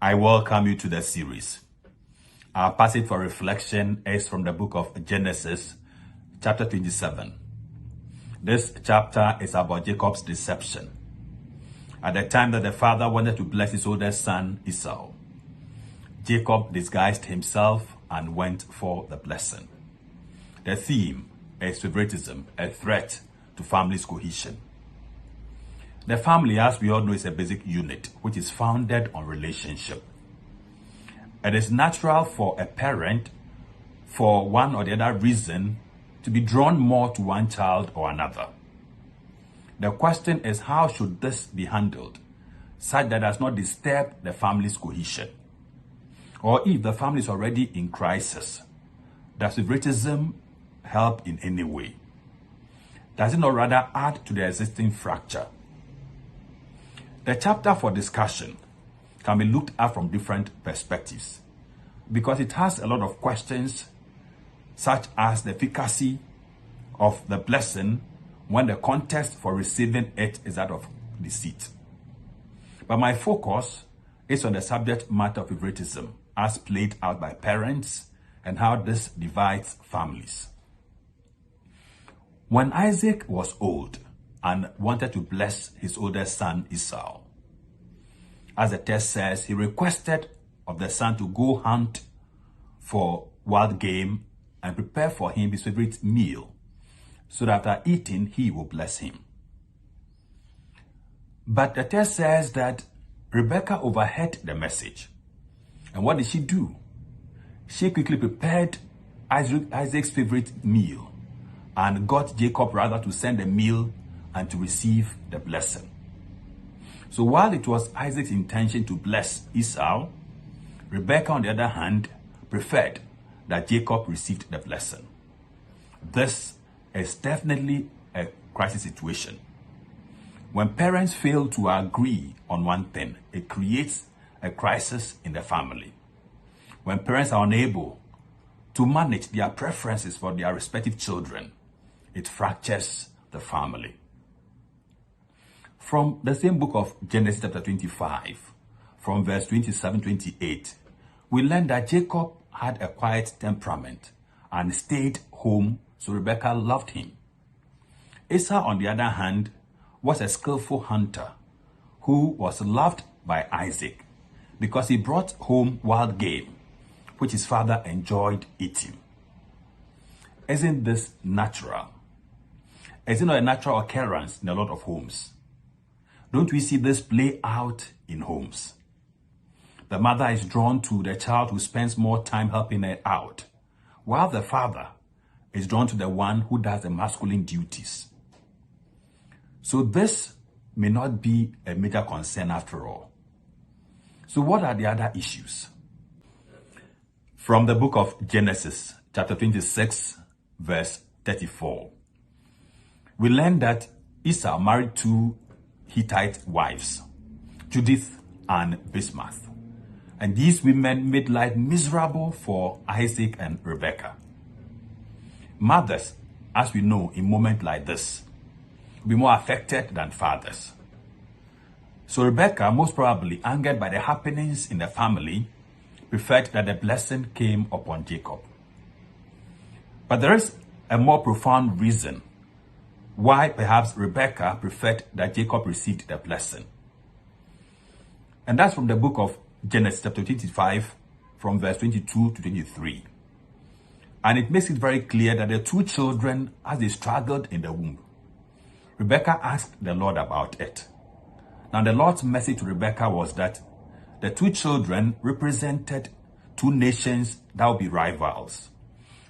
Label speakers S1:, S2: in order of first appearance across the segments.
S1: I welcome you to the series. Our passage for reflection is from the book of Genesis, chapter 27. This chapter is about Jacob's deception. At the time that the father wanted to bless his oldest son, Esau, Jacob disguised himself and went for the blessing. The theme is favoritism, a threat to family's cohesion. The family, as we all know, is a basic unit which is founded on relationship. It is natural for a parent, for one or the other reason, to be drawn more to one child or another. The question is, how should this be handled such that it does not disturb the family's cohesion? Or if the family is already in crisis, does favoritism help in any way? Does it not rather add to the existing fracture? The chapter for discussion can be looked at from different perspectives because it has a lot of questions such as the efficacy of the blessing when the context for receiving it is that of deceit. But my focus is on the subject matter of favoritism as played out by parents and how this divides families. When Isaac was old and wanted to bless his oldest son Esau, as the text says, he requested of the son to go hunt for wild game and prepare for him his favorite meal, so that after eating he will bless him. But the text says that Rebekah overheard the message. And what did she do? She quickly prepared Isaac's favorite meal and got Jacob rather to send the meal and to receive the blessing. So while it was Isaac's intention to bless Esau, Rebekah, on the other hand, preferred that Jacob received the blessing. This is definitely a crisis situation. When parents fail to agree on one thing, it creates a crisis in the family. When parents are unable to manage their preferences for their respective children, it fractures the family. From the same book of Genesis chapter 25, from verse 27-28, we learn that Jacob had a quiet temperament and stayed home, so Rebekah loved him. Esau, on the other hand, was a skillful hunter who was loved by Isaac because he brought home wild game, which his father enjoyed eating. Isn't this natural? Is it not a natural occurrence in a lot of homes? Don't we see this play out in homes? The mother is drawn to the child who spends more time helping her out, while the father is drawn to the one who does the masculine duties. So this may not be a major concern after all. So what are the other issues? From the book of Genesis, chapter 26, verse 34, we learn that Esau married two Hittite wives, Judith and Bismuth. And these women made life miserable for Isaac and Rebekah. Mothers, as we know, in moments like this, will be more affected than fathers. So Rebekah, most probably angered by the happenings in the family, preferred that the blessing came upon Jacob. But there is a more profound reason why perhaps Rebekah preferred that Jacob received the blessing. And that's from the book of Genesis chapter 25, from verse 22 to 23. And it makes it very clear that the two children, as they struggled in the womb, Rebekah asked the Lord about it. Now the Lord's message to Rebekah was that the two children represented two nations that would be rivals.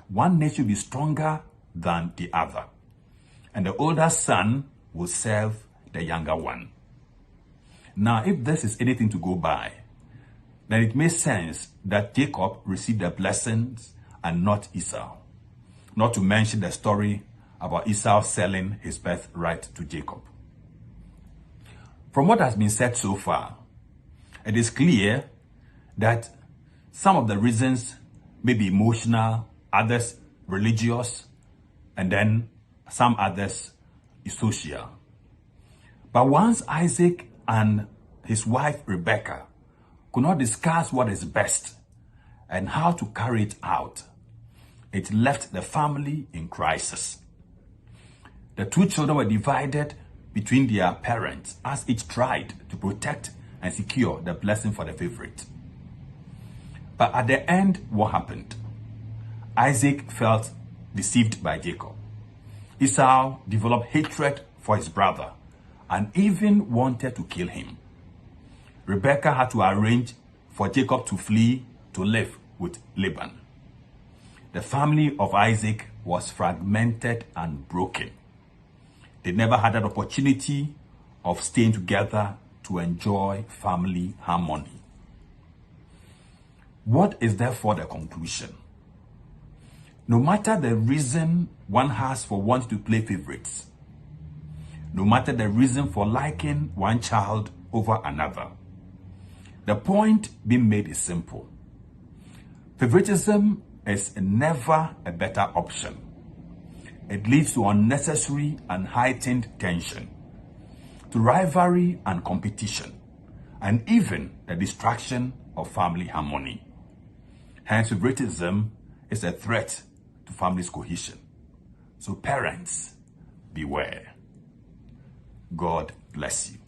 S1: One nation would be stronger than the other, and the older son will serve the younger one. Now, if this is anything to go by, then it makes sense that Jacob received the blessings and not Esau. Not to mention the story about Esau selling his birthright to Jacob. From what has been said so far, it is clear that some of the reasons may be emotional, others religious, and then some others social. But once Isaac and his wife Rebekah could not discuss what is best and how to carry it out, it left the family in crisis. The two children were divided between their parents as each tried to protect and secure the blessing for the favorite. But at the end, what happened? Isaac felt deceived by Jacob. Esau developed hatred for his brother and even wanted to kill him. Rebekah had to arrange for Jacob to flee to live with Laban. The family of Isaac was fragmented and broken. They never had an opportunity of staying together to enjoy family harmony. What is therefore the conclusion? No matter the reason one has for wanting to play favorites, no matter the reason for liking one child over another, the point being made is simple. Favoritism is never a better option. It leads to unnecessary and heightened tension, to rivalry and competition, and even the destruction of family harmony. Hence, favoritism is a threat to family's cohesion. So parents, beware. God bless you.